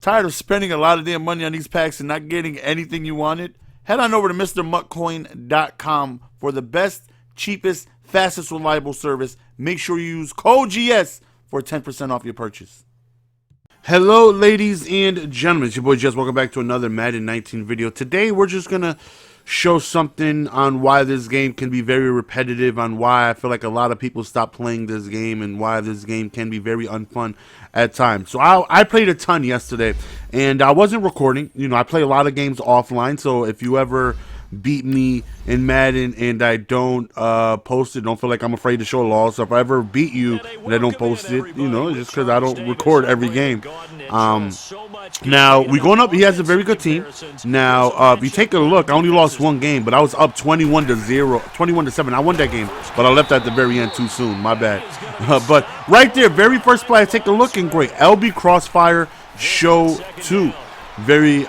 Tired of spending a lot of damn money on these packs and not getting anything you wanted? Head on over to MrMuckCoin.com for the best, cheapest, fastest, reliable service. Make sure you use code GS for 10% off your purchase. Hello, ladies and gentlemen. It's your boy Jess. Welcome back to another Madden 19 video. Today, we're just going to show something on why this game can be very repetitive, on why I feel like a lot of people stop playing this game, and why this game can be very unfun at times. So I played a ton yesterday, and I wasn't recording. You know, I play a lot of games offline, so if you ever beat me in Madden and I don't post it, don't feel like I'm afraid to show laws. So if I ever beat you and I don't post it, you know, just because I don't record every game. Now we're going up. He has a very good team. Now if you take a look, I only lost one game, but I was up 21-0, 21-7. I won that game, but I left at the very end too soon. My bad. But right there, very first play, I take a look, and great. LB Crossfire Show 2. Very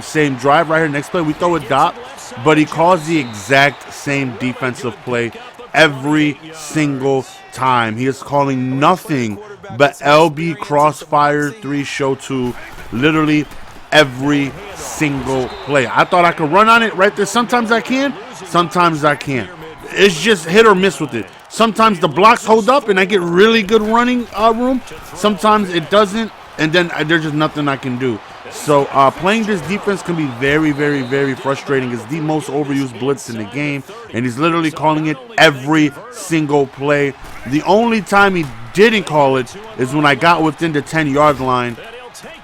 same drive right here. Next play, we throw a dot, but he calls the exact same defensive play every single time. He is calling nothing but LB Crossfire 3 Show 2 literally every single play. I thought I could run on it right there. Sometimes I can, sometimes I can't. It's just hit or miss with it. Sometimes the blocks hold up and I get really good running room. Sometimes it doesn't, and then there's just nothing I can do. So playing this defense can be very, very, very frustrating. It's the most overused blitz in the game, and he's literally calling it every single play. The only time he didn't call it is when I got within the 10-yard line,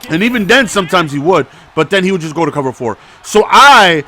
and even then sometimes he would, but then he would just go to cover 4. So I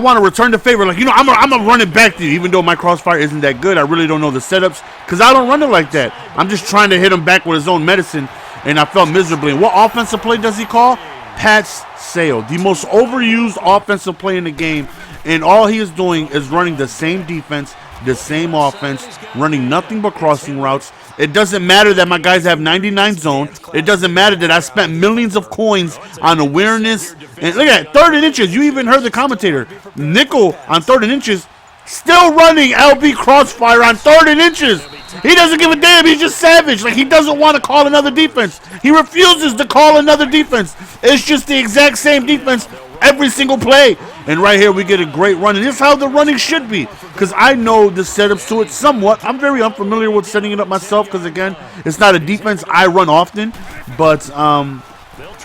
want to return the favor. Like, you know, I'm gonna run it back to you, even though my crossfire isn't that good. I really don't know the setups because I don't run it like that. I'm just trying to hit him back with his own medicine, and I felt miserably. And what offensive play does he call? Pat's Sale, the most overused offensive play in the game, and all he is doing is running the same defense, the same offense, running nothing but crossing routes. It doesn't matter that my guys have 99 zone. It doesn't matter that I spent millions of coins on awareness. And look at that, 3rd and inches. You even heard the commentator. Nickel on 3rd and inches, still running LB Crossfire on 3rd and inches. He doesn't give a damn. He's just savage. Like, he doesn't want to call another defense. He refuses to call another defense. It's just the exact same defense every single play. And right here, we get a great run. And this is how the running should be, because I know the setups to it somewhat. I'm very unfamiliar with setting it up myself because, again, it's not a defense I run often. But,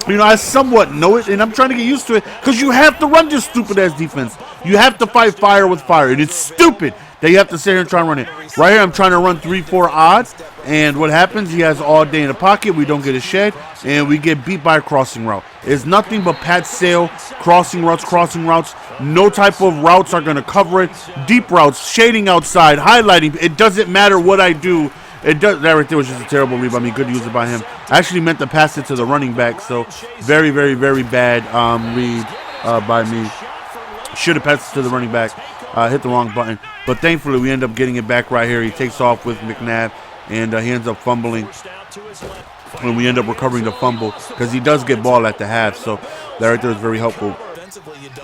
you know, I somewhat know it, and I'm trying to get used to it because you have to run this stupid-ass defense. You have to fight fire with fire, and it's stupid that you have to sit here and try and run it. Right here, I'm trying to run 3-4 odds, and what happens, he has all day in the pocket, we don't get a shed, and we get beat by a crossing route. It's nothing but Pat Sale, crossing routes. No type of routes are going to cover it. Deep routes, shading outside, highlighting. It doesn't matter what I do. It does. That right there was just a terrible read by me. Good user by him. I actually meant to pass it to the running back, so very, very, very bad read by me. Should have passed it to the running back. Hit the wrong button. But thankfully, we end up getting it back right here. He takes off with McNabb, and he ends up fumbling. And we end up recovering the fumble because he does get ball at the half. So that right there is very helpful.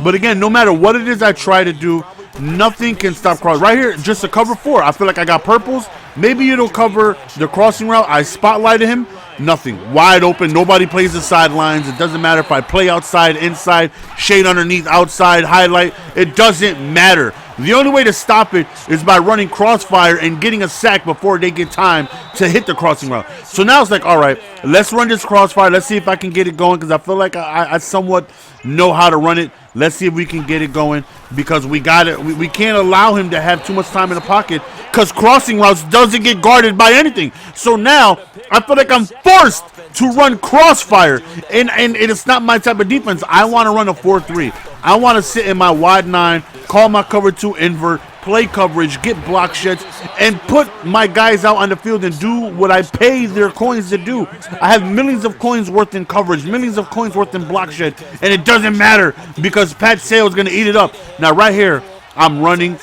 But again, no matter what it is I try to do, nothing can stop cross. Right here, just a cover 4. I feel like I got purples. Maybe it'll cover the crossing route. I spotlighted him. Nothing. Wide open. Nobody plays the sidelines. It doesn't matter if I play outside, inside, shade underneath, outside, highlight. It doesn't matter. The only way to stop it is by running crossfire and getting a sack before they get time to hit the crossing route. So now it's like, all right, let's run this crossfire. Let's see if I can get it going, because I feel like I somewhat know how to run it. Let's see if we can get it going, because we got it. We can't allow him to have too much time in the pocket, because crossing routes doesn't get guarded by anything. So now I feel like I'm forced to run crossfire, and it's not my type of defense. I want to run a 4-3. I want to sit in my wide 9, call my cover 2 invert, play coverage, get block sheds, and put my guys out on the field and do what I pay their coins to do. I have millions of coins worth in coverage, millions of coins worth in block shed, and it doesn't matter because Pat Sale is going to eat it up. Now right here, I'm running,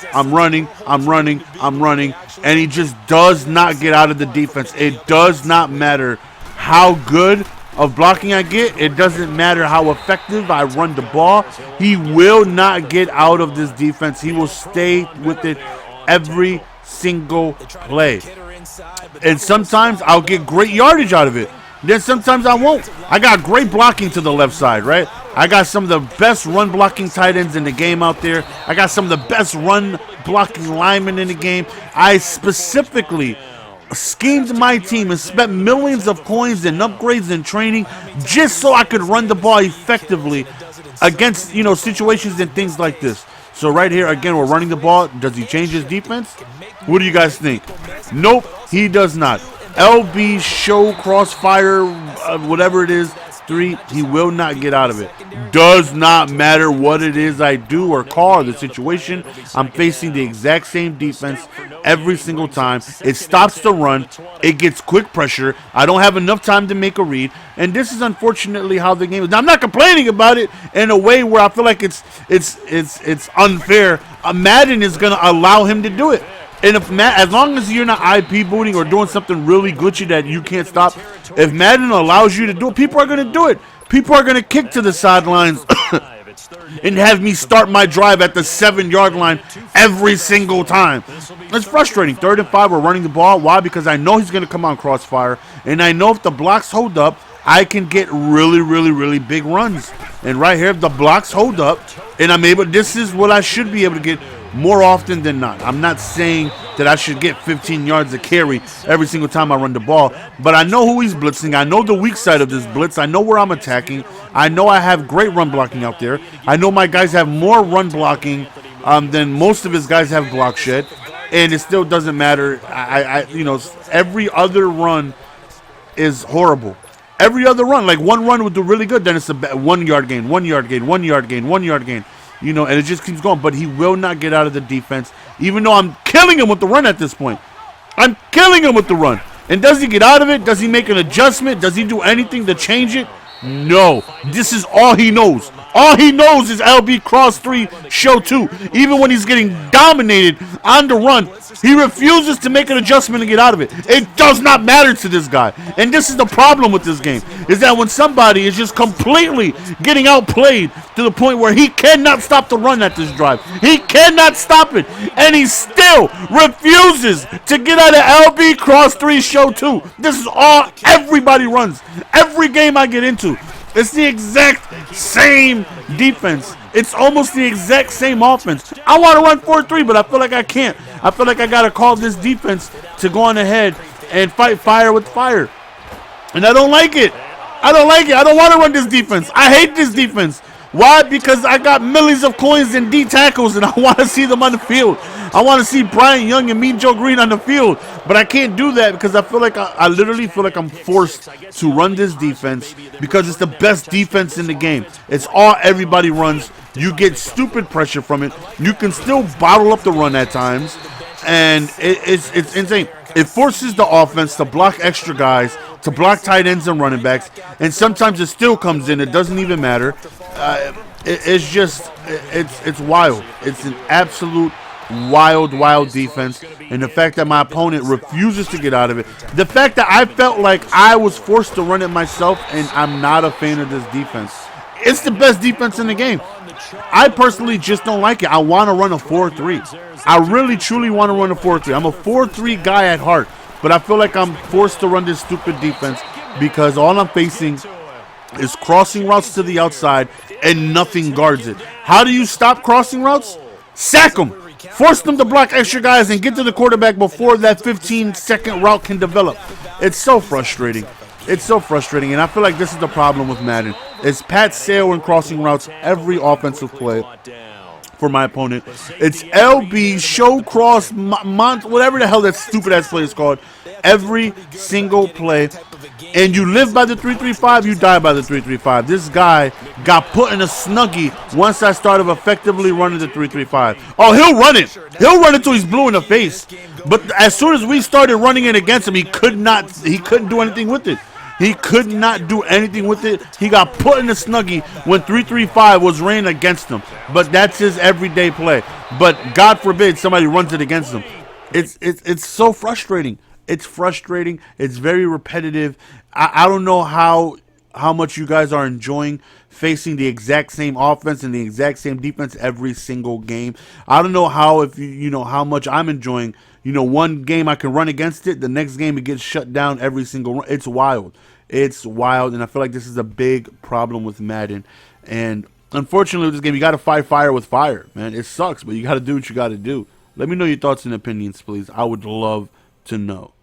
and he just does not get out of the defense. It does not matter how good of blocking I get. It doesn't matter how effective I run the ball. He will not get out of this defense. He will stay with it every single play. And sometimes I'll get great yardage out of it. Then sometimes I won't. I got great blocking to the left side, right? I got some of the best run blocking tight ends in the game out there. I got some of the best run blocking linemen in the game. I specifically schemed my team and spent millions of coins and upgrades and training just so I could run the ball effectively against, situations and things like this. So right here, again, we're running the ball. Does he change his defense? What do you guys think? Nope, he does not. LB show crossfire, whatever it is, 3, he will not get out of it. Does not matter what it is I do or call or the situation. I'm facing the exact same defense every single time. It stops the run. It gets quick pressure. I don't have enough time to make a read. And this is unfortunately how the game is. Now, I'm not complaining about it in a way where I feel like it's unfair. Madden is going to allow him to do it. And as long as you're not IP booting or doing something really glitchy that you can't stop, if Madden allows you to do it, people are going to do it. People are going to kick to the sidelines and have me start my drive at the 7-yard line every single time. It's frustrating. 3rd and 5, we're running the ball. Why? Because I know he's going to come on crossfire, and I know if the blocks hold up, I can get really, really, really big runs. And right here, if the blocks hold up, and this is what I should be able to get more often than not. I'm not saying that I should get 15 yards of carry every single time I run the ball, but I know who he's blitzing. I know the weak side of this blitz. I know where I'm attacking. I know I have great run blocking out there. I know my guys have more run blocking than most of his guys have block shed, and it still doesn't matter. Every other run is horrible. Every other run, like one run would do really good, then it's a 1 yard gain, 1 yard gain, 1 yard gain, 1 yard gain. And it just keeps going. But he will not get out of the defense, even though I'm killing him with the run at this point. I'm killing him with the run. And does he get out of it? Does he make an adjustment? Does he do anything to change it? No. This is all he knows. All he knows is LB cross 3, show 2. Even when he's getting dominated on the run, he refuses to make an adjustment and get out of it. It does not matter to this guy. And this is the problem with this game, is that when somebody is just completely getting outplayed to the point where he cannot stop the run at this drive. He cannot stop it. And he still refuses to get out of LB cross 3, show 2. This is all everybody runs. Every game I get into. It's the exact same defense. It's almost the exact same offense. I want to run 4-3, but I feel like I can't. I feel like I got to call this defense to go on ahead and fight fire with fire. And I don't like it. I don't like it. I don't want to run this defense. I hate this defense. Why? Because I got millions of coins in D tackles, and I want to see them on the field. I want to see Brian Young and Mean Joe Green on the field, but I can't do that because I feel like I literally feel like I'm forced to run this defense because it's the best defense in the game. It's all everybody runs. You get stupid pressure from it. You can still bottle up the run at times, and it's insane. It forces the offense to block extra guys, to block tight ends and running backs, and sometimes it still comes in. It doesn't even matter. It's wild. It's an absolute wild defense, and the fact that my opponent refuses to get out of it, the fact that I felt like I was forced to run it myself, and I'm not a fan of this defense. It's the best defense in the game. I personally just don't like it. I want to run a 4-3. I really truly want to run a 4-3. I'm a 4-3 guy at heart, but I feel like I'm forced to run this stupid defense because all I'm facing is crossing routes to the outside and nothing guards it. How do you stop crossing routes? Sack them. Force them to block extra guys and get to the quarterback before that 15-second route can develop. It's so frustrating. It's so frustrating, and I feel like this is the problem with Madden. It's Pat Sale and crossing routes every offensive play for my opponent. It's LB, show cross, whatever the hell that stupid-ass play is called, every single play. And you live by the 3-3-5, you die by the 3-3-5. This guy got put in a snuggie once I started effectively running the 3-3-5. Oh, he'll run it. He'll run it till he's blue in the face. But as soon as we started running it against him, he couldn't do anything with it. He could not do anything with it. He got put in a snuggie when 3-3-5 was ran against him. But that's his everyday play. But God forbid somebody runs it against him. It's so frustrating. It's frustrating. It's very repetitive. I don't know how much you guys are enjoying facing the exact same offense and the exact same defense every single game. I don't know how how much I'm enjoying. One game I can run against it. The next game it gets shut down every single run. It's wild. It's wild, and I feel like this is a big problem with Madden. And unfortunately, with this game, you got to fight fire with fire, man. It sucks, but you got to do what you got to do. Let me know your thoughts and opinions, please. I would love to know.